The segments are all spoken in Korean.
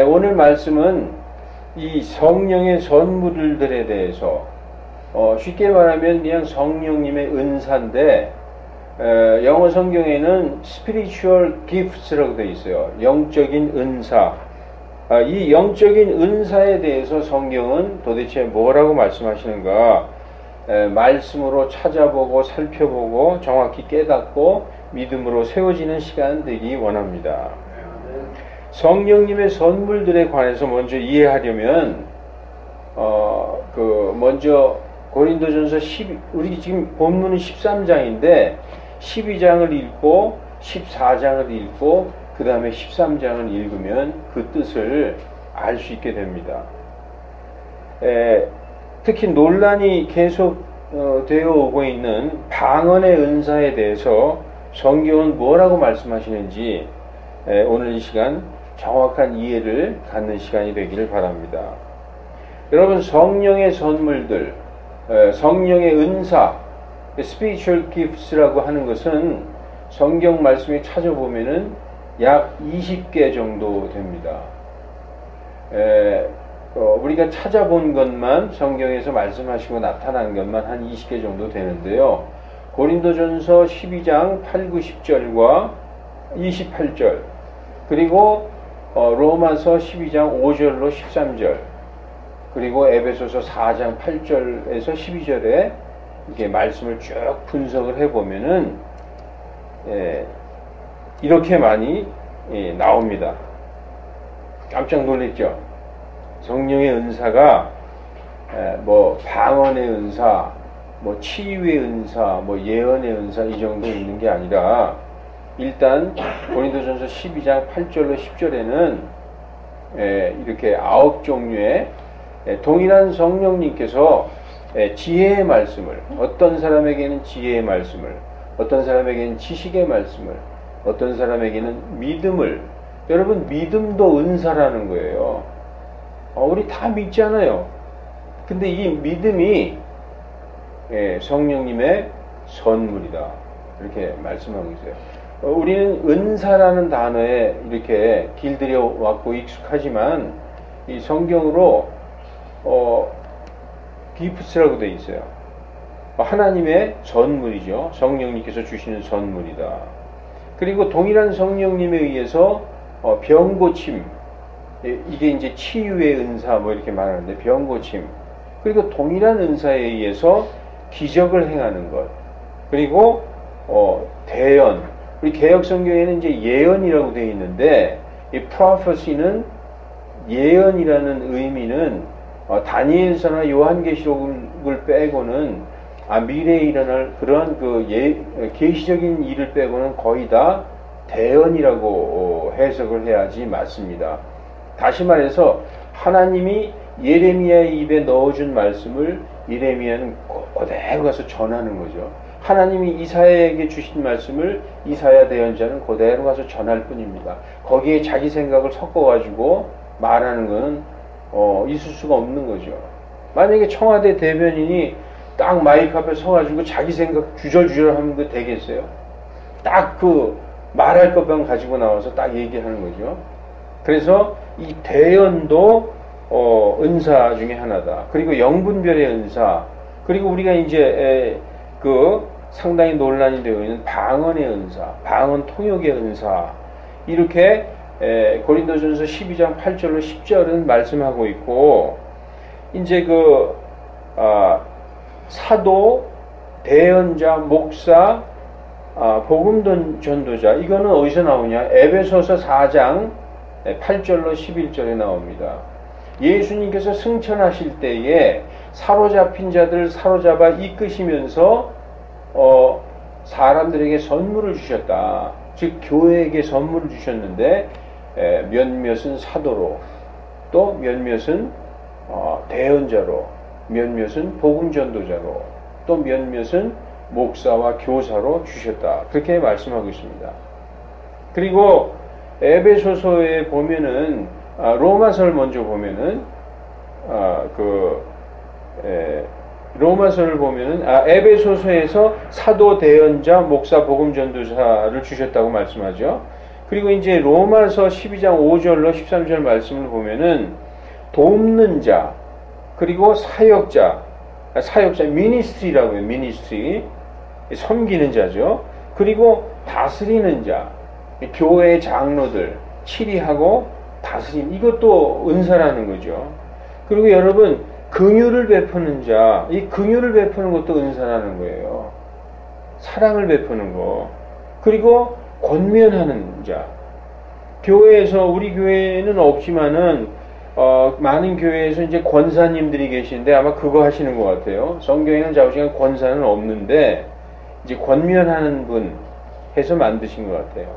오늘 말씀은 이 성령의 선물들에 대해서 쉽게 말하면 그냥 성령님의 은사인데 영어 성경에는 spiritual gifts라고 되어 있어요. 영적인 은사. 이 영적인 은사에 대해서 성경은 도대체 뭐라고 말씀하시는가? 말씀으로 찾아보고 살펴보고 정확히 깨닫고 믿음으로 세워지는 시간 되기 원합니다. 성령님의 선물들에 관해서 먼저 이해하려면 먼저 고린도전서 우리 지금 본문은 13장인데 12장을 읽고 14장을 읽고 그 다음에 13장을 읽으면 그 뜻을 알 수 있게 됩니다. 특히 논란이 계속 되어 오고 있는 방언의 은사에 대해서 성경은 뭐라고 말씀하시는지 오늘 이 시간 정확한 이해를 갖는 시간이 되기를 바랍니다. 여러분, 성령의 선물들, 성령의 은사, spiritual gifts라고 하는 것은 성경 말씀에 찾아보면은 약 20개 정도 됩니다. 우리가 찾아본 것만 성경에서 말씀하시고 나타난 것만 한 20개 정도 되는데요. 고린도전서 12장 8, 9, 10절과 28절 그리고 로마서 12장 5절로 13절 그리고 에베소서 4장 8절에서 12절에 이렇게 말씀을 쭉 분석을 해보면은 이렇게 많이 나옵니다. 깜짝 놀랐죠? 성령의 은사가 뭐 방언의 은사, 뭐 치유의 은사, 뭐 예언의 은사 이 정도 있는 게 아니라 일단 고린도전서 12장 8절로 10절에는 이렇게 9종류의 동일한 성령님께서 지혜의 말씀을, 어떤 사람에게는 지혜의 말씀을, 어떤 사람에게는 지식의 말씀을, 어떤 사람에게는 믿음을, 여러분 믿음도 은사라는 거예요. 우리 다 믿잖아요. 근데 이 믿음이 성령님의 선물이다. 이렇게 말씀하고 있어요. 우리는 은사라는 단어에 이렇게 길들여 왔고 익숙하지만 이 성경으로 기프트라고 되어 있어요. 하나님의 선물이죠. 성령님께서 주시는 선물이다. 그리고 동일한 성령님에 의해서 병고침, 이게 이제 치유의 은사 뭐 이렇게 말하는데 병고침, 그리고 동일한 은사에 의해서 기적을 행하는 것, 그리고 대언, 우리 개역 성경에는 이제 예언이라고 되어 있는데 이 prophecy는 예언이라는 의미는 다니엘서나 요한계시록을 빼고는 미래에 일어날 그런 계시적인 일을 빼고는 거의 다 대언이라고 해석을 해야지 맞습니다. 다시 말해서 하나님이 예레미야의 입에 넣어준 말씀을 예레미야는 그대로 가서 전하는 거죠. 하나님이 이사야에게 주신 말씀을 이사야 대언자는 그대로 가서 전할 뿐입니다. 거기에 자기 생각을 섞어가지고 말하는 것은 있을 수가 없는 거죠. 만약에 청와대 대변인이 딱 마이크 앞에 서가지고 자기 생각 주절주절 하면 그 되겠어요? 딱 그 말할 것만 가지고 나와서 딱 얘기하는 거죠. 그래서 이 대언도 은사 중에 하나다. 그리고 영분별의 은사, 그리고 우리가 이제 상당히 논란이 되어 있는 방언의 은사, 방언 통역의 은사, 이렇게 고린도전서 12장 8절로 10절은 말씀하고 있고, 이제 사도, 대언자, 목사, 복음 전도자, 이거는 어디서 나오냐? 에베소서 4장 8절로 11절에 나옵니다. 예수님께서 승천하실 때에 사로잡힌 자들을 사로잡아 이끄시면서 사람들에게 선물을 주셨다. 즉 교회에게 선물을 주셨는데 몇몇은 사도로, 또 몇몇은 대언자로, 몇몇은 복음 전도자로, 또 몇몇은 목사와 교사로 주셨다. 그렇게 말씀하고 있습니다. 그리고 에베소서에 보면은 로마서를 먼저 보면은 로마서를 보면은 에베소서에서 사도, 대언자, 목사, 복음 전도사를 주셨다고 말씀하죠. 그리고 이제 로마서 12장 5절로 13절 말씀을 보면은 돕는 자, 그리고 사역자, 미니스트리라고요. 미니스트리. 섬기는 자죠. 그리고 다스리는 자, 교회 장로들, 치리하고 다스림, 이것도 은사라는 거죠. 그리고 여러분, 긍휼을 베푸는 자, 이 긍휼을 베푸는 것도 은사라는 거예요. 사랑을 베푸는 거. 그리고 권면하는 자. 교회에서, 우리 교회는 없지만은 많은 교회에서 이제 권사님들이 계신데 아마 그거 하시는 것 같아요. 성경에는 좌우지간 권사는 없는데 이제 권면하는 분 해서 만드신 것 같아요.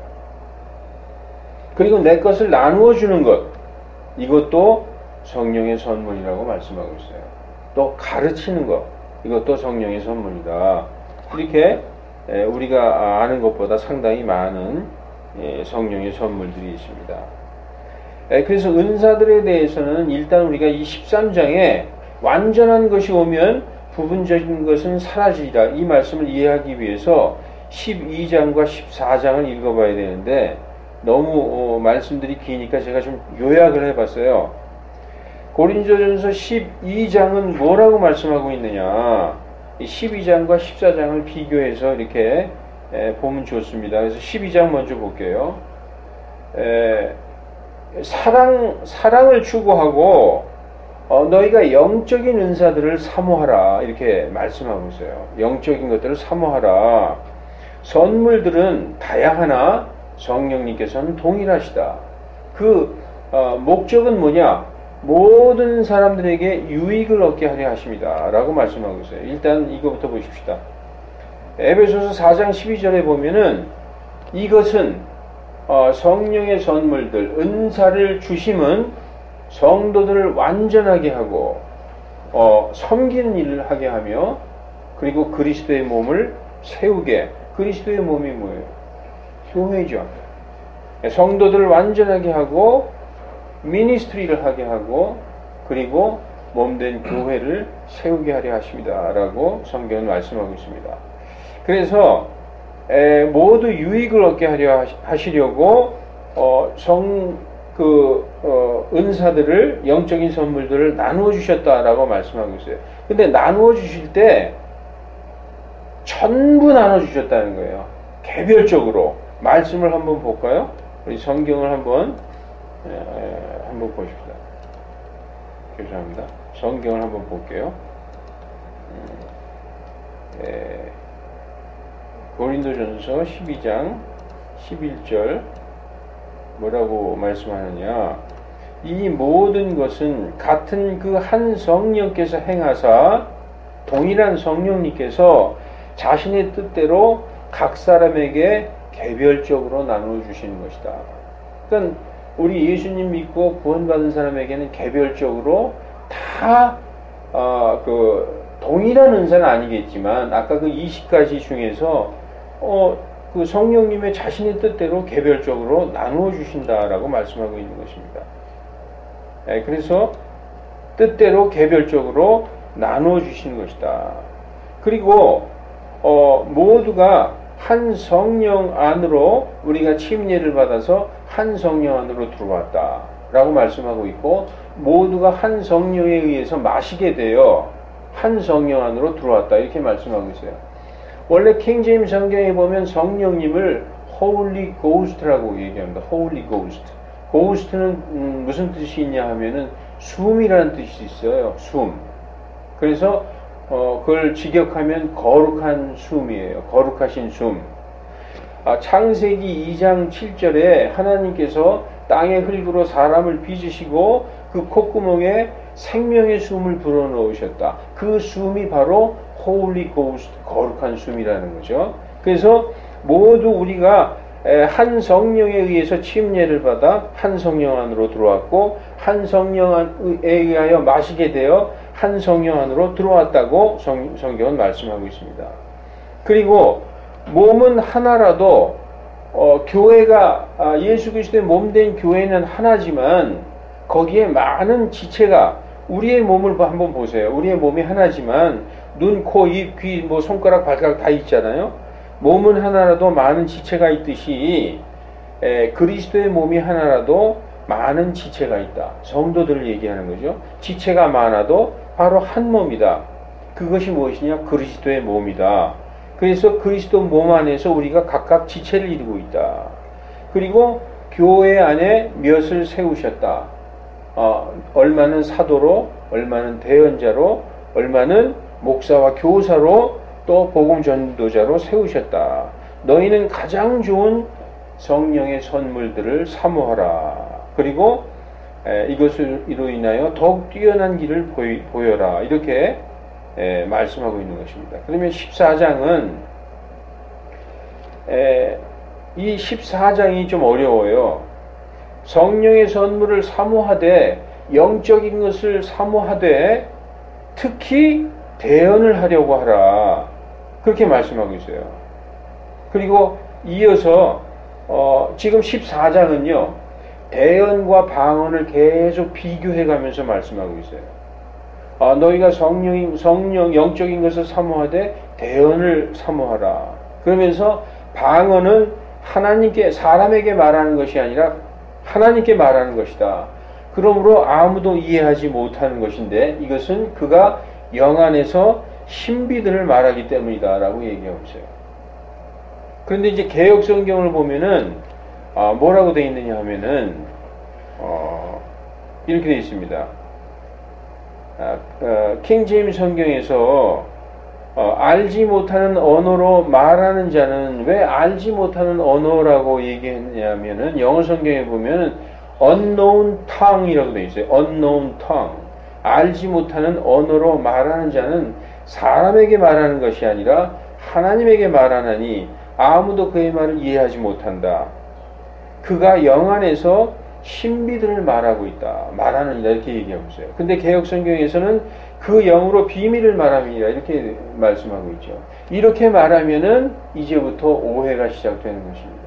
그리고 내 것을 나누어 주는 것, 이것도 성령의 선물이라고 말씀하고 있어요. 또 가르치는 것, 이것도 성령의 선물이다. 이렇게 우리가 아는 것보다 상당히 많은 성령의 선물들이 있습니다. 그래서 은사들에 대해서는 일단 우리가 이 13장에 완전한 것이 오면 부분적인 것은 사라지리라, 이 말씀을 이해하기 위해서 12장과 14장을 읽어봐야 되는데 너무 말씀들이 기니까 제가 좀 요약을 해봤어요. 고린도전서 12장은 뭐라고 말씀하고 있느냐, 이 12장과 14장을 비교해서 이렇게 보면 좋습니다. 그래서 12장 먼저 볼게요. 사랑을 추구하고 너희가 영적인 은사들을 사모하라, 이렇게 말씀하고 있어요. 영적인 것들을 사모하라. 선물들은 다양하나 성령님께서는 동일하시다. 그 목적은 뭐냐? 모든 사람들에게 유익을 얻게 하려 하십니다 라고 말씀하고 있어요. 일단 이거부터 보십시다. 에베소서 4장 12절에 보면은 이것은 성령의 선물들, 은사를 주심은 성도들을 완전하게 하고 섬기는 일을 하게 하며, 그리고 그리스도의 몸을 세우게. 그리스도의 몸이 뭐예요? 교회죠. 성도들을 완전하게 하고 미니스트리를 하게 하고, 그리고 몸된 교회를 세우게 하려 하십니다 라고 성경은 말씀하고 있습니다. 그래서 모두 유익을 얻게 하려 하시려고 은사들을, 영적인 선물들을 나누어 주셨다라고 말씀하고 있어요. 근데 나누어 주실 때 전부 나눠 주셨다는 거예요. 개별적으로. 말씀을 한번 볼까요? 우리 성경을 한번 보십시다. 죄송합니다. 성경을 한번 볼게요. 고린도전서 12장 11절 뭐라고 말씀하느냐, 이 모든 것은 같은 그 한 성령께서 행하사 동일한 성령님께서 자신의 뜻대로 각 사람에게 개별적으로 나누어 주시는 것이다. 그러니까 우리 예수님 믿고 구원받은 사람에게는 개별적으로 다 동일한 은사는 아니겠지만 아까 그 20가지 중에서 그 성령님의 자신의 뜻대로 개별적으로 나누어 주신다라고 말씀하고 있는 것입니다. 그래서 뜻대로 개별적으로 나누어 주시는 것이다. 그리고 모두가 한 성령 안으로, 우리가 침례를 받아서 한 성령 안으로 들어왔다 라고 말씀하고 있고, 모두가 한 성령에 의해서 마시게 되어 한 성령 안으로 들어왔다, 이렇게 말씀하고 있어요. 원래 킹제임스 성경에 보면 성령님을 Holy Ghost라고 얘기합니다. Holy Ghost. Ghost는 무슨 뜻이 있냐 하면은 숨이라는 뜻이 있어요. 숨. 그래서 그걸 직역하면 거룩한 숨이에요. 거룩하신 숨. 창세기 2장 7절에 하나님께서 땅의 흙으로 사람을 빚으시고 그 콧구멍에 생명의 숨을 불어넣으셨다. 그 숨이 바로 Holy Ghost, 거룩한 숨이라는 거죠. 그래서 모두 우리가 한 성령에 의해서 침례를 받아 한 성령 안으로 들어왔고, 한 성령에 의하여 마시게 되어 한 성령 안으로 들어왔다고 성경은 말씀하고 있습니다. 그리고 몸은 하나라도 교회가 예수 그리스도의 몸된 교회는 하나지만 거기에 많은 지체가, 우리의 몸을 한번 보세요. 우리의 몸이 하나지만 눈, 코, 입, 귀, 손가락, 발가락 다 있잖아요. 몸은 하나라도 많은 지체가 있듯이 그리스도의 몸이 하나라도 많은 지체가 있다. 성도들을 얘기하는 거죠. 지체가 많아도 바로 한 몸이다. 그것이 무엇이냐? 그리스도의 몸이다. 그래서 그리스도 몸 안에서 우리가 각각 지체를 이루고 있다. 그리고 교회 안에 몇을 세우셨다. 얼마는 사도로, 얼마는 대언자로, 얼마는 목사와 교사로, 또 복음 전도자로 세우셨다. 너희는 가장 좋은 성령의 선물들을 사모하라. 그리고 이것으로 인하여 더욱 뛰어난 길을 보여라. 이렇게 말씀하고 있는 것입니다. 그러면 14장은 이 14장이 좀 어려워요. 성령의 선물을 사모하되 영적인 것을 사모하되 특히 대언을 하려고 하라. 그렇게 말씀하고 있어요. 그리고 이어서 지금 14장은요. 대언과 방언을 계속 비교해 가면서 말씀하고 있어요. 너희가 성령 영적인 것을 사모하되 대언을 사모하라. 그러면서 방언은 하나님께 사람에게 말하는 것이 아니라 하나님께 말하는 것이다. 그러므로 아무도 이해하지 못하는 것인데 이것은 그가 영 안에서 신비들을 말하기 때문이다 라고 얘기하고 있어요. 그런데 이제 개역 성경을 보면은 뭐라고 되어 있느냐 하면은 이렇게 되어 있습니다. 킹 제임스 성경에서 알지 못하는 언어로 말하는 자는 왜 알지 못하는 언어라고 얘기했냐면은 영어 성경에 보면 unknown tongue이라고 되어 있어요. unknown tongue. 알지 못하는 언어로 말하는 자는 사람에게 말하는 것이 아니라 하나님에게 말하나니 아무도 그의 말을 이해하지 못한다. 그가 영 안에서 신비들을 말하고 있다. 말하느니라 이렇게 얘기하고 있어요. 근데 개역 성경에서는 그 영으로 비밀을 말함이니라 이렇게 말씀하고 있죠. 이렇게 말하면은 이제부터 오해가 시작되는 것입니다.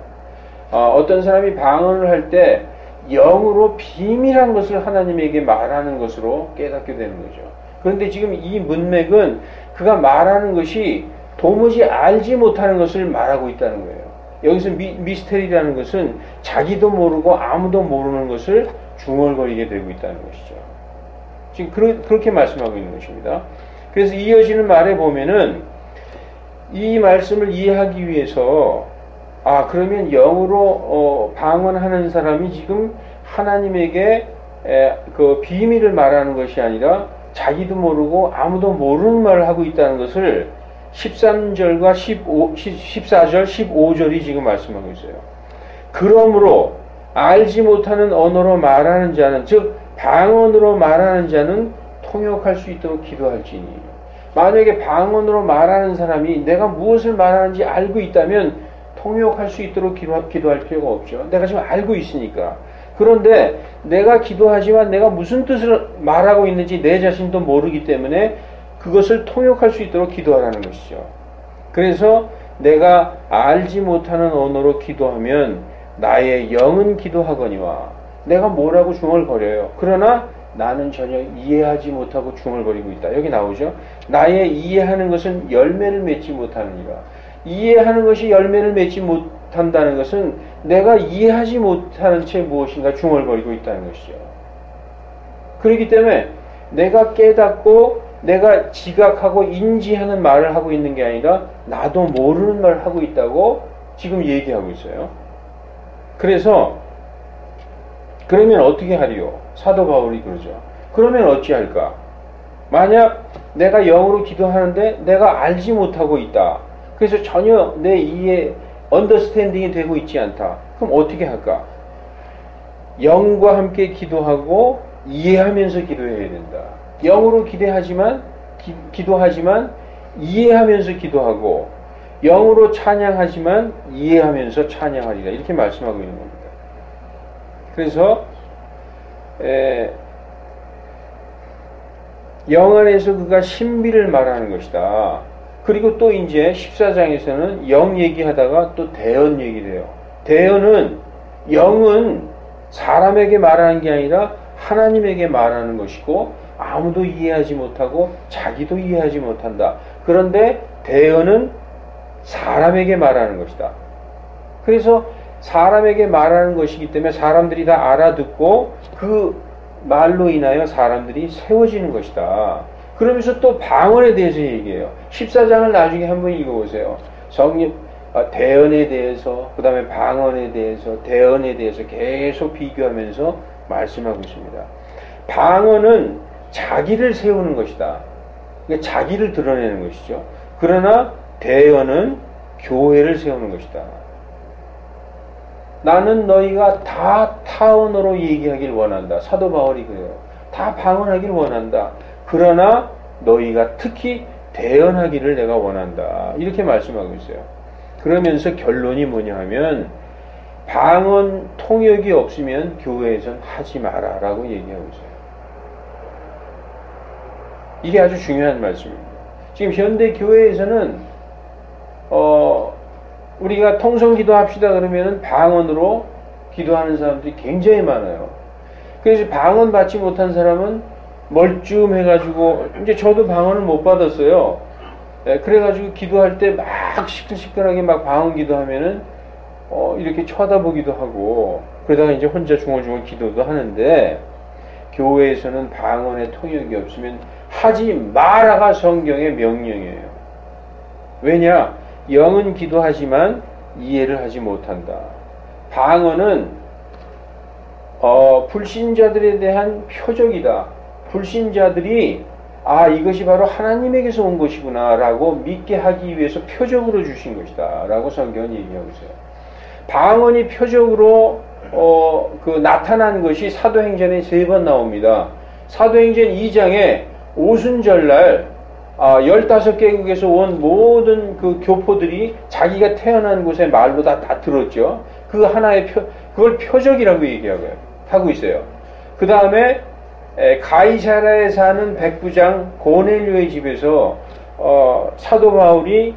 어떤 사람이 방언을 할 때 영으로 비밀한 것을 하나님에게 말하는 것으로 깨닫게 되는 거죠. 그런데 지금 이 문맥은 그가 말하는 것이 도무지 알지 못하는 것을 말하고 있다는 거예요. 여기서 미스테리라는 것은 자기도 모르고 아무도 모르는 것을 중얼거리게 되고 있다는 것이죠. 지금 그렇게 말씀하고 있는 것입니다. 그래서 이어지는 말에 보면은 이 말씀을 이해하기 위해서 그러면 영으로 방언하는 사람이 지금 하나님에게 그 비밀을 말하는 것이 아니라 자기도 모르고 아무도 모르는 말을 하고 있다는 것을 13절과 14절, 15절이 지금 말씀하고 있어요. 그러므로 알지 못하는 언어로 말하는 자는, 즉 방언으로 말하는 자는 통역할 수 있도록 기도할지니. 만약에 방언으로 말하는 사람이 내가 무엇을 말하는지 알고 있다면 통역할 수 있도록 기도할 필요가 없죠. 내가 지금 알고 있으니까. 그런데 내가 기도하지만 내가 무슨 뜻을 말하고 있는지 내 자신도 모르기 때문에 그것을 통역할 수 있도록 기도하라는 것이죠. 그래서 내가 알지 못하는 언어로 기도하면 나의 영은 기도하거니와 내가 뭐라고 중얼거려요. 그러나 나는 전혀 이해하지 못하고 중얼거리고 있다. 여기 나오죠. 나의 이해하는 것은 열매를 맺지 못하느니라. 이해하는 것이 열매를 맺지 못한다는 것은 내가 이해하지 못하는 채 무엇인가 중얼거리고 있다는 것이죠. 그렇기 때문에 내가 깨닫고 내가 지각하고 인지하는 말을 하고 있는 게 아니라 나도 모르는 말을 하고 있다고 지금 얘기하고 있어요. 그래서 그러면 어떻게 하리요? 사도 바울이 그러죠. 그러면 어찌할까? 만약 내가 영으로 기도하는데 내가 알지 못하고 있다. 그래서 전혀 내 이해, 언더스탠딩이 되고 있지 않다. 그럼 어떻게 할까? 영과 함께 기도하고 이해하면서 기도해야 된다. 영으로 기도하지만 이해하면서 기도하고 영으로 찬양하지만 이해하면서 찬양하리라. 이렇게 말씀하고 있는 겁니다. 그래서 영 안에서 그가 신비를 말하는 것이다. 그리고 또 이제 14장에서는 영 얘기하다가 또 대언 얘기를 해요. 대언은 영은 사람에게 말하는 게 아니라 하나님에게 말하는 것이고 아무도 이해하지 못하고 자기도 이해하지 못한다. 그런데 대언은 사람에게 말하는 것이다. 그래서 사람에게 말하는 것이기 때문에 사람들이 다 알아듣고 그 말로 인하여 사람들이 세워지는 것이다. 그러면서 또 방언에 대해서 얘기해요. 14장을 나중에 한번 읽어보세요. 대언에 대해서, 그 다음에 방언에 대해서, 대언에 대해서 계속 비교하면서 말씀하고 있습니다. 방언은 자기를 세우는 것이다. 그러니까 자기를 드러내는 것이죠. 그러나 대언은 교회를 세우는 것이다. 나는 너희가 다 타언으로 얘기하길 원한다. 사도 바울이 그래요. 다 방언하길 원한다. 그러나 너희가 특히 대언하기를 내가 원한다. 이렇게 말씀하고 있어요. 그러면서 결론이 뭐냐 하면 방언 통역이 없으면 교회에선 하지 마라 라고 얘기하고 있어요. 이게 아주 중요한 말씀입니다. 지금 현대 교회에서는 우리가 통성기도 합시다 그러면은 방언으로 기도하는 사람들이 굉장히 많아요. 그래서 방언 받지 못한 사람은 멀쩡해가지고, 이제 저도 방언을 못 받았어요. 그래가지고 기도할 때 막 시끌시끌하게 막 방언 기도하면은 이렇게 쳐다보기도 하고, 그러다가 이제 혼자 중얼중얼 기도도 하는데, 교회에서는 방언의 통역이 없으면 하지 마라가 성경의 명령이에요. 왜냐? 영은 기도하지만 이해를 하지 못한다. 방언은 불신자들에 대한 표적이다. 불신자들이 이것이 바로 하나님에게서 온 것이구나 라고 믿게 하기 위해서 표적으로 주신 것이다 라고 성경은 얘기하고 있어요. 방언이 표적으로 나타난 것이 사도행전에 3번 나옵니다. 사도행전 2장에 오순절날 15개국에서 온 모든 그 교포들이 자기가 태어난 곳의 말로 다 들었죠. 그 하나의 그걸 표적이라고 하고 있어요. 그 다음에 가이사라에 사는 백부장 고넬료의 집에서 사도 바울이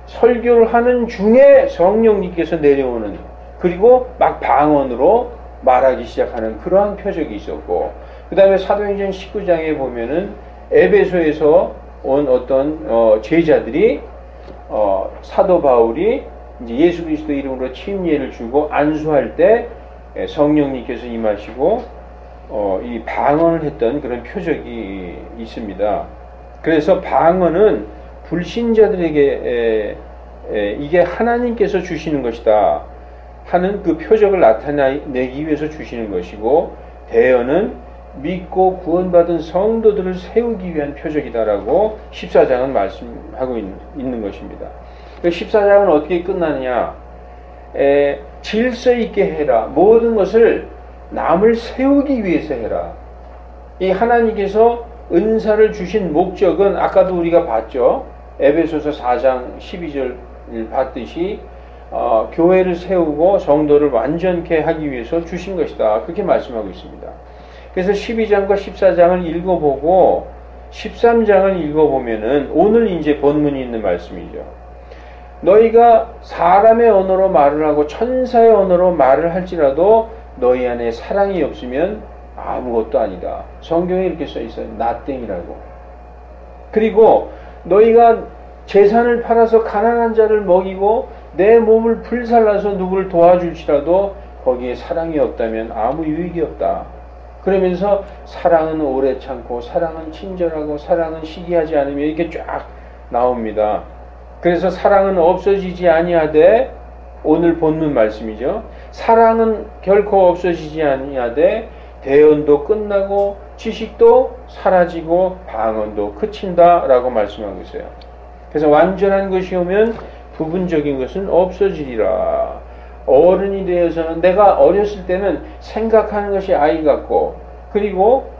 설교를 하는 중에 성령님께서 내려오는, 그리고 막 방언으로 말하기 시작하는 그러한 표적이 있었고, 그 다음에 사도행전 19장에 보면은 에베소에서 온 어떤 제자들이 사도 바울이 이제 예수 그리스도 이름으로 침례를 주고 안수할 때 성령님께서 임하시고 이 방언을 했던 그런 표적이 있습니다. 그래서 방언은 불신자들에게 이게 하나님께서 주시는 것이다 하는 그 표적을 나타내기 위해서 주시는 것이고, 대언은 믿고 구원받은 성도들을 세우기 위한 표적이다라고 14장은 말씀하고 있는 것입니다. 14장은 어떻게 끝나느냐? 질서 있게 해라. 모든 것을 남을 세우기 위해서 해라. 이 하나님께서 은사를 주신 목적은 아까도 우리가 봤죠. 에베소서 4장 12절 봤듯이 교회를 세우고 성도를 완전케 하기 위해서 주신 것이다. 그렇게 말씀하고 있습니다. 그래서 12장과 14장을 읽어보고 13장을 읽어보면은 오늘 이제 본문이 있는 말씀이죠. 너희가 사람의 언어로 말을 하고 천사의 언어로 말을 할지라도 너희 안에 사랑이 없으면 아무것도 아니다. 성경에 이렇게 써 있어요. nothing이라고. 그리고 너희가 재산을 팔아서 가난한 자를 먹이고 내 몸을 불살라서 누구를 도와줄지라도 거기에 사랑이 없다면 아무 유익이 없다. 그러면서 사랑은 오래 참고 사랑은 친절하고 사랑은 시기하지 않으며 이렇게 쫙 나옵니다. 그래서 사랑은 없어지지 아니하되, 오늘 본문 말씀이죠. 사랑은 결코 없어지지 아니하되 대언도 끝나고 지식도 사라지고 방언도 그친다 라고 말씀하고 있어요. 그래서 완전한 것이 오면 부분적인 것은 없어지리라. 어른이 되어서는, 내가 어렸을 때는 생각하는 것이 아이 같고, 그리고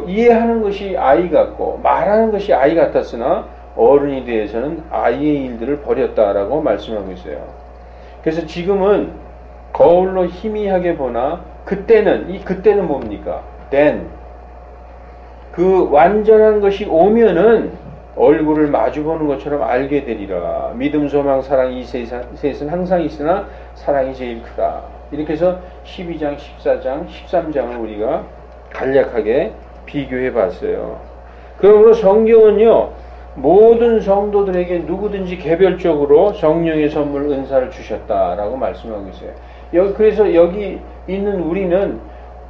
이해하는 것이 아이 같고 말하는 것이 아이 같았으나 어른이 되어서는 아이의 일들을 버렸다라고 말씀하고 있어요. 그래서 지금은 거울로 희미하게 보나 그때는 뭡니까? then 그 완전한 것이 오면은 얼굴을 마주보는 것처럼 알게 되리라. 믿음, 소망, 사랑 이 셋은 항상 있으나 사랑이 제일 크다. 이렇게 해서 12장, 14장, 13장을 우리가 간략하게 비교해 봤어요. 그러므로 성경은요, 모든 성도들에게 누구든지 개별적으로 성령의 선물 은사를 주셨다라고 말씀하고 있어요. 그래서 여기 있는 우리는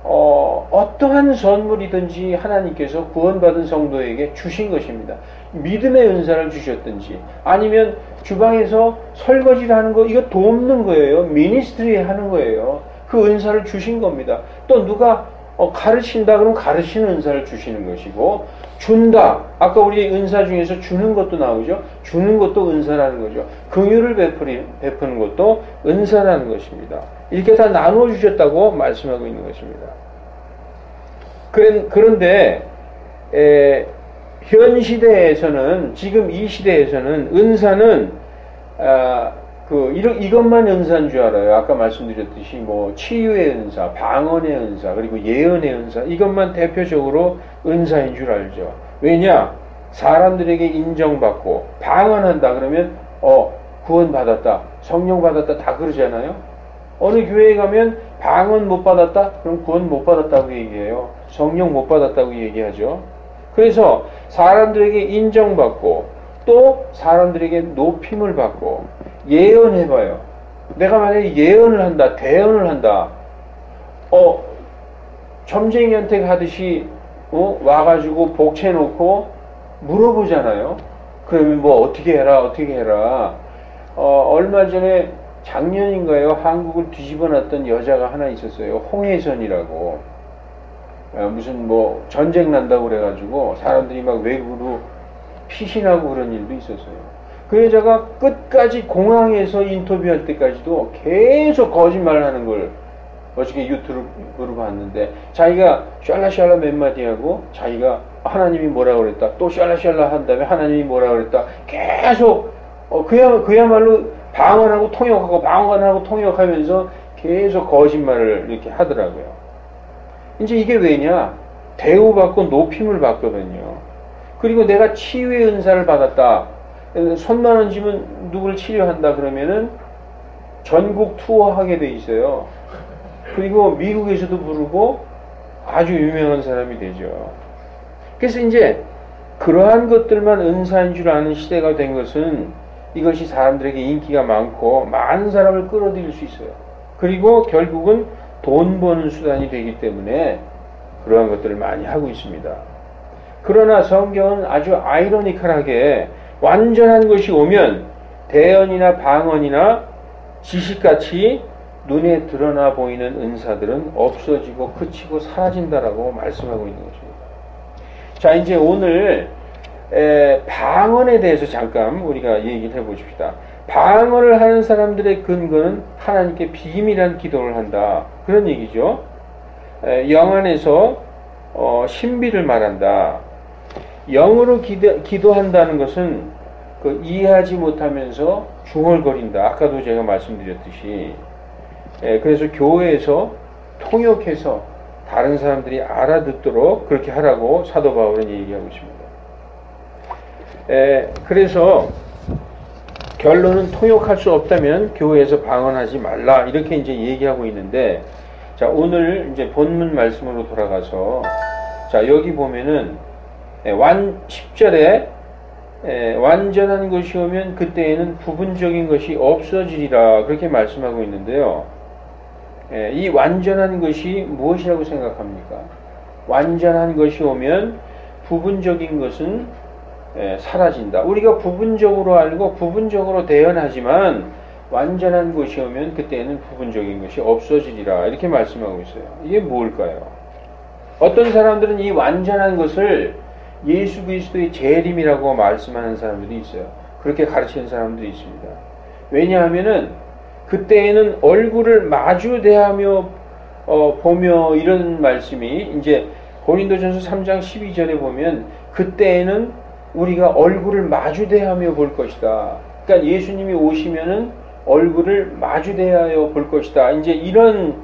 어떠한 선물이든지 하나님께서 구원받은 성도에게 주신 것입니다. 믿음의 은사를 주셨든지 아니면 주방에서 설거지를 하는 거 이거 돕는 거예요. 미니스트리 하는 거예요. 그 은사를 주신 겁니다. 또 누가 가르친다 그러면 가르치는 은사를 주시는 것이고 준다. 아까 우리 은사 중에서 주는 것도 나오죠. 주는 것도 은사라는 거죠. 긍휼을 베푸는 것도 은사라는 것입니다. 이렇게 다 나누어 주셨다고 말씀하고 있는 것입니다. 그런데 현 시대에서는 지금 이 시대에서는 은사는 이것만 은사인 줄 알아요. 아까 말씀드렸듯이 뭐 치유의 은사, 방언의 은사, 그리고 예언의 은사 이것만 대표적으로 은사인 줄 알죠. 왜냐? 사람들에게 인정받고 방언한다 그러면 구원받았다, 성령 받았다 다 그러잖아요. 어느 교회에 가면 방언 못 받았다? 그럼 구원 못 받았다고 얘기해요. 성령 못 받았다고 얘기하죠. 그래서 사람들에게 인정받고 또 사람들에게 높임을 받고 예언해봐요. 내가 만약에 예언을 한다, 대언을 한다. 점쟁이한테 가듯이 와가지고 복채놓고 물어보잖아요. 그러면 뭐 어떻게 해라. 얼마 전에 작년인가요? 한국을 뒤집어 놨던 여자가 하나 있었어요. 홍혜선이라고. 무슨 뭐 전쟁 난다고 그래가지고 사람들이 막 외국으로 피신하고 그런 일도 있었어요. 그 여자가 끝까지 공항에서 인터뷰할 때까지도 계속 거짓말을 하는 걸 어저께 유튜브로 봤는데, 자기가 샬라샬라 몇 마디 하고 자기가 하나님이 뭐라 그랬다, 또 샬라샬라 한 다음에 하나님이 뭐라 그랬다, 계속 그야말로 방언하고 통역하면서 계속 거짓말을 이렇게 하더라고요. 이제 이게 왜냐? 대우받고 높임을 받거든요. 그리고 내가 치유의 은사를 받았다. 손만 얹으면 누구를 치료한다 그러면은 전국 투어하게 돼 있어요. 그리고 미국에서도 부르고 아주 유명한 사람이 되죠. 그래서 이제 그러한 것들만 은사인 줄 아는 시대가 된 것은 이것이 사람들에게 인기가 많고 많은 사람을 끌어들일 수 있어요. 그리고 결국은 돈 버는 수단이 되기 때문에 그러한 것들을 많이 하고 있습니다. 그러나 성경은 아주 아이러니컬하게 완전한 것이 오면 대언이나 방언이나 지식같이 눈에 드러나 보이는 은사들은 없어지고 그치고 사라진다라고 말씀하고 있는 것입니다. 자, 이제 오늘 방언에 대해서 잠깐 우리가 얘기를 해보십시다. 방언을 하는 사람들의 근거는 하나님께 비밀한 기도를 한다, 그런 얘기죠. 영 안에서 신비를 말한다. 영으로 기도한다는 것은 이해하지 못하면서 중얼거린다. 아까도 제가 말씀드렸듯이. 그래서 교회에서 통역해서 다른 사람들이 알아듣도록 그렇게 하라고 사도 바울은 얘기하고 있습니다. 그래서 결론은 통역할 수 없다면 교회에서 방언하지 말라, 이렇게 이제 얘기하고 있는데, 자, 오늘 이제 본문 말씀으로 돌아가서, 자, 여기 보면은 10절에 완전한 것이 오면 그때에는 부분적인 것이 없어지리라, 그렇게 말씀하고 있는데요. 이 완전한 것이 무엇이라고 생각합니까? 완전한 것이 오면 부분적인 것은 사라진다. 우리가 부분적으로 알고 부분적으로 대언하지만 완전한 것이 오면 그때는 부분적인 것이 없어지리라, 이렇게 말씀하고 있어요. 이게 뭘까요? 어떤 사람들은 이 완전한 것을 예수 그리스도의 재림이라고 말씀하는 사람들이 있어요. 그렇게 가르치는 사람들이 있습니다. 왜냐하면은 그때에는 얼굴을 마주 대하며 보며, 이런 말씀이 이제 고린도전서 3장 12절에 보면 그때에는 우리가 얼굴을 마주 대하며 볼 것이다. 그러니까 예수님이 오시면은 얼굴을 마주 대하여 볼 것이다. 이제 이런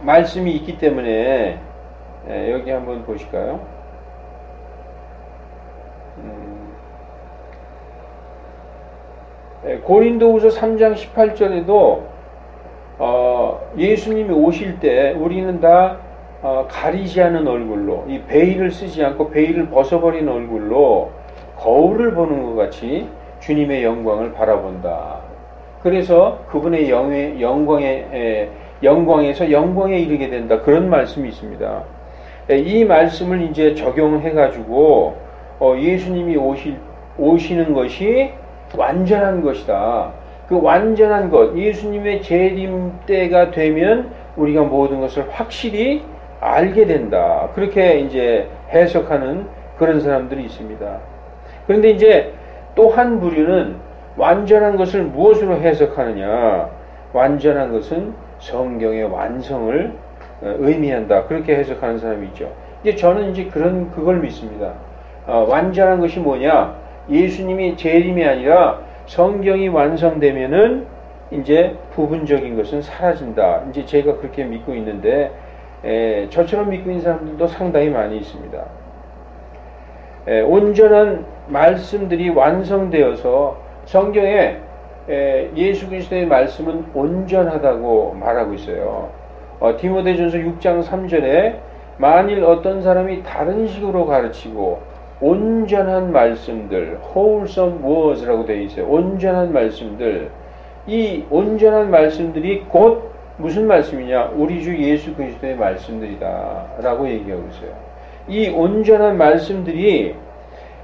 말씀이 있기 때문에 여기 한번 보실까요? 고린도후서 3장 18절에도 예수님이 오실 때 우리는 다 가리지 않은 얼굴로, 이 베일을 쓰지 않고 베일을 벗어버린 얼굴로 거울을 보는 것 같이 주님의 영광을 바라본다. 그래서 그분의 영광에서 영광에 이르게 된다. 그런 말씀이 있습니다. 이 말씀을 이제 적용해가지고 예수님이 오시는 것이 완전한 것이다. 그 완전한 것, 예수님의 재림 때가 되면 우리가 모든 것을 확실히 알게 된다. 그렇게 이제 해석하는 그런 사람들이 있습니다. 그런데 이제 또 한 부류는 완전한 것을 무엇으로 해석하느냐? 완전한 것은 성경의 완성을 의미한다. 그렇게 해석하는 사람이 있죠. 이제 저는 이제 그걸 믿습니다. 완전한 것이 뭐냐? 예수님이 재림이 아니라 성경이 완성되면은 이제 부분적인 것은 사라진다. 이제 제가 그렇게 믿고 있는데, 저처럼 믿고 있는 사람들도 상당히 많이 있습니다. 온전한 말씀들이 완성되어서 성경에 예수 그리스도의 말씀은 온전하다고 말하고 있어요. 디모데전서 6장 3절에 만일 어떤 사람이 다른 식으로 가르치고 온전한 말씀들, wholesome words라고 되어 있어요. 온전한 말씀들. 이 온전한 말씀들이 곧 무슨 말씀이냐? 우리 주 예수 그리스도의 말씀들이다 라고 얘기하고 있어요. 이 온전한 말씀들이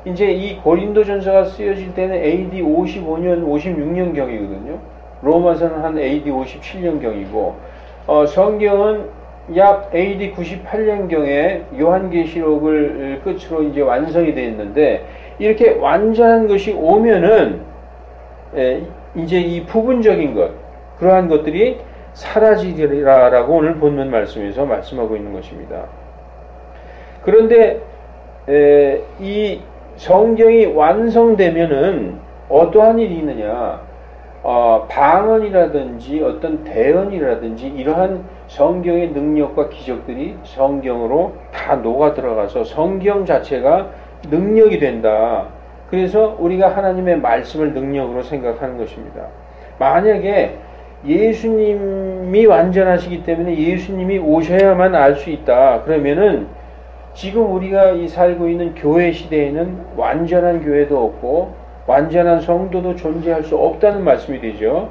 이제 이 고린도전서가 쓰여질 때는 AD 55년, 56년경이거든요. 로마서는 한 AD 57년경이고 성경은 약 AD 98년경에 요한계시록을 끝으로 이제 완성이 되어 있는데, 이렇게 완전한 것이 오면은 이제 이 부분적인 것, 그러한 것들이 사라지리라라고 오늘 본문 말씀에서 말씀하고 있는 것입니다. 그런데 이 성경이 완성되면은 어떠한 일이 있느냐? 방언이라든지 어떤 대언이라든지 이러한 성경의 능력과 기적들이 성경으로 다 녹아 들어가서 성경 자체가 능력이 된다. 그래서 우리가 하나님의 말씀을 능력으로 생각하는 것입니다. 만약에 예수님이 완전하시기 때문에 예수님이 오셔야만 알 수 있다. 그러면은 지금 우리가 살고 있는 교회 시대에는 완전한 교회도 없고 완전한 성도도 존재할 수 없다는 말씀이 되죠.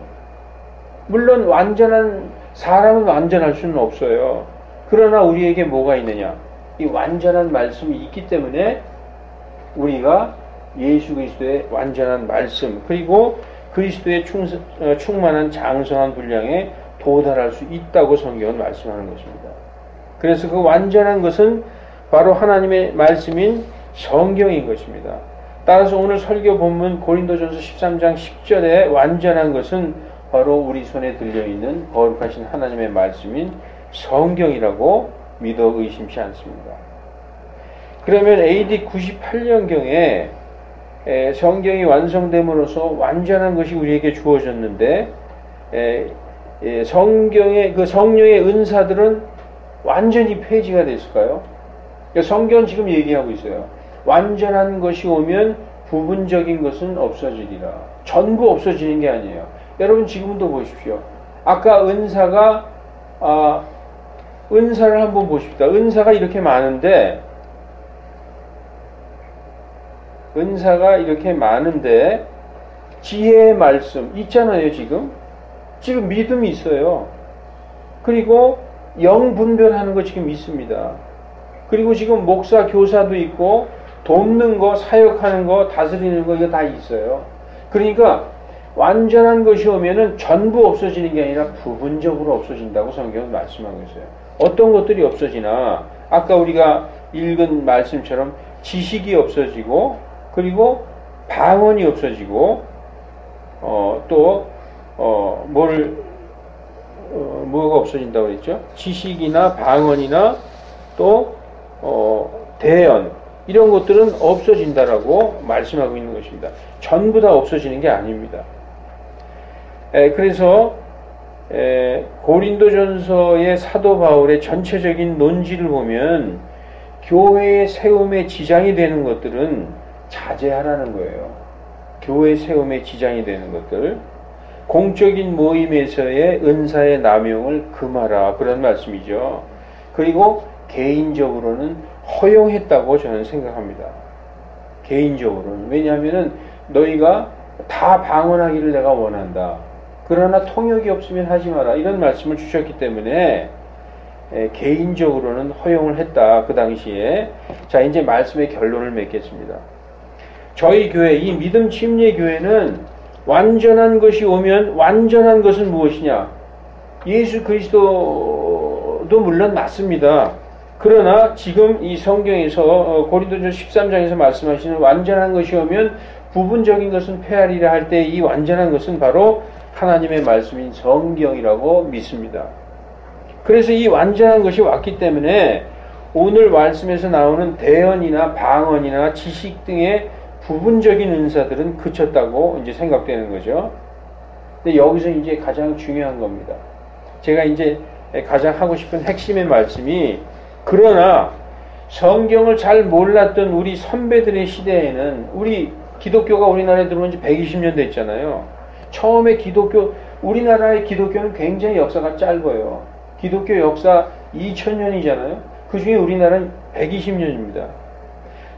물론 완전한 사람은 완전할 수는 없어요. 그러나 우리에게 뭐가 있느냐? 이 완전한 말씀이 있기 때문에 우리가 예수 그리스도의 완전한 말씀, 그리고 그리스도의 충만한 장성한 분량에 도달할 수 있다고 성경은 말씀하는 것입니다. 그래서 그 완전한 것은 바로 하나님의 말씀인 성경인 것입니다. 따라서 오늘 설교 본문 고린도전서 13장 10절에 완전한 것은 바로 우리 손에 들려있는 거룩하신 하나님의 말씀인 성경이라고 믿어 의심치 않습니다. 그러면 AD 98년경에 성경이 완성됨으로써 완전한 것이 우리에게 주어졌는데, 성경의 그 성령의 은사들은 완전히 폐지가 됐을까요? 성경은 지금 얘기하고 있어요. 완전한 것이 오면 부분적인 것은 없어지리라. 전부 없어지는 게 아니에요. 여러분 지금도 보십시오. 아까 은사를 한번 보십시다. 은사가 이렇게 많은데 지혜의 말씀 있잖아요. 지금 믿음이 있어요. 그리고 영 분별하는 거 지금 있습니다. 그리고 지금 목사 교사도 있고 돕는 거, 사역하는 거, 다스리는 거, 이거 다 있어요. 그러니까 완전한 것이 오면은 전부 없어지는 게 아니라 부분적으로 없어진다고 성경은 말씀하고 있어요. 어떤 것들이 없어지나? 아까 우리가 읽은 말씀처럼 지식이 없어지고, 그리고 방언이 없어지고, 뭐가 없어진다고 그랬죠? 지식이나 방언이나 또 대언, 이런 것들은 없어진다라고 말씀하고 있는 것입니다. 전부 다 없어지는 게 아닙니다. 그래서 고린도전서의 사도 바울의 전체적인 논지를 보면 교회의 세움에 지장이 되는 것들은 자제하라는 거예요. 교회 세움에 지장이 되는 것들, 공적인 모임에서의 은사의 남용을 금하라, 그런 말씀이죠. 그리고 개인적으로는 허용했다고 저는 생각합니다. 개인적으로는. 왜냐하면은 너희가 다 방언하기를 내가 원한다. 그러나 통역이 없으면 하지 마라. 이런 말씀을 주셨기 때문에 개인적으로는 허용을 했다. 그 당시에. 자, 이제 말씀의 결론을 맺겠습니다. 저희 교회, 이 믿음 침례 교회는 완전한 것이 오면 완전한 것은 무엇이냐? 예수 그리스도도 물론 맞습니다. 그러나 지금 이 성경에서 고린도전서 13장에서 말씀하시는 완전한 것이 오면 부분적인 것은 폐하리라 할 때 이 완전한 것은 바로 하나님의 말씀인 성경이라고 믿습니다. 그래서 이 완전한 것이 왔기 때문에 오늘 말씀에서 나오는 대언이나 방언이나 지식 등의 부분적인 은사들은 그쳤다고 이제 생각되는 거죠. 근데 여기서 이제 가장 중요한 겁니다. 제가 이제 가장 하고 싶은 핵심의 말씀이, 그러나 성경을 잘 몰랐던 우리 선배들의 시대에는, 우리 기독교가 우리나라에 들어온 지 120년 됐잖아요. 처음에 우리나라의 기독교는 굉장히 역사가 짧아요. 기독교 역사 2000년이잖아요. 그 중에 우리나라는 120년입니다.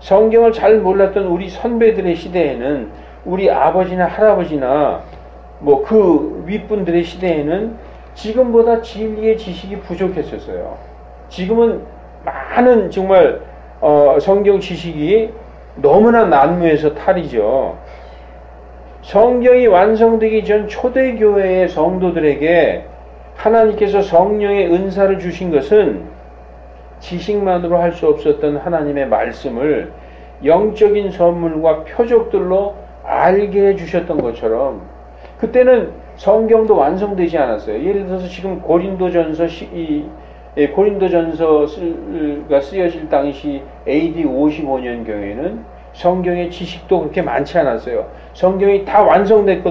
성경을 잘 몰랐던 우리 선배들의 시대에는, 우리 아버지나 할아버지나 뭐 그 윗분들의 시대에는 지금보다 진리의 지식이 부족했었어요. 지금은 많은 정말 성경 지식이 너무나 난무해서 탈이죠. 성경이 완성되기 전 초대교회의 성도들에게 하나님께서 성령의 은사를 주신 것은 지식만으로 할 수 없었던 하나님의 말씀을 영적인 선물과 표적들로 알게 해주셨던 것처럼, 그때는 성경도 완성되지 않았어요. 예를 들어서 지금 고린도전서가 쓰여질 당시 AD 55년 경에는 성경의 지식도 그렇게 많지 않았어요. 성경이 다 완성된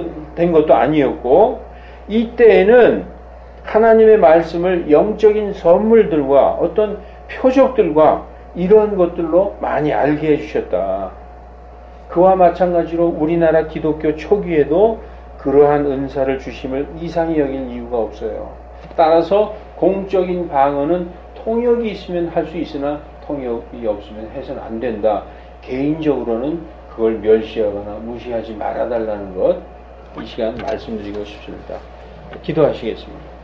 것도 아니었고, 이때에는 하나님의 말씀을 영적인 선물들과 어떤 표적들과 이런 것들로 많이 알게 해주셨다. 그와 마찬가지로 우리나라 기독교 초기에도 그러한 은사를 주심을 이상히 여길 이유가 없어요. 따라서 공적인 방언은 통역이 있으면 할 수 있으나 통역이 없으면 해서는 안 된다. 개인적으로는 그걸 멸시하거나 무시하지 말아달라는 것, 이 시간 말씀드리고 싶습니다. 기도하시겠습니다.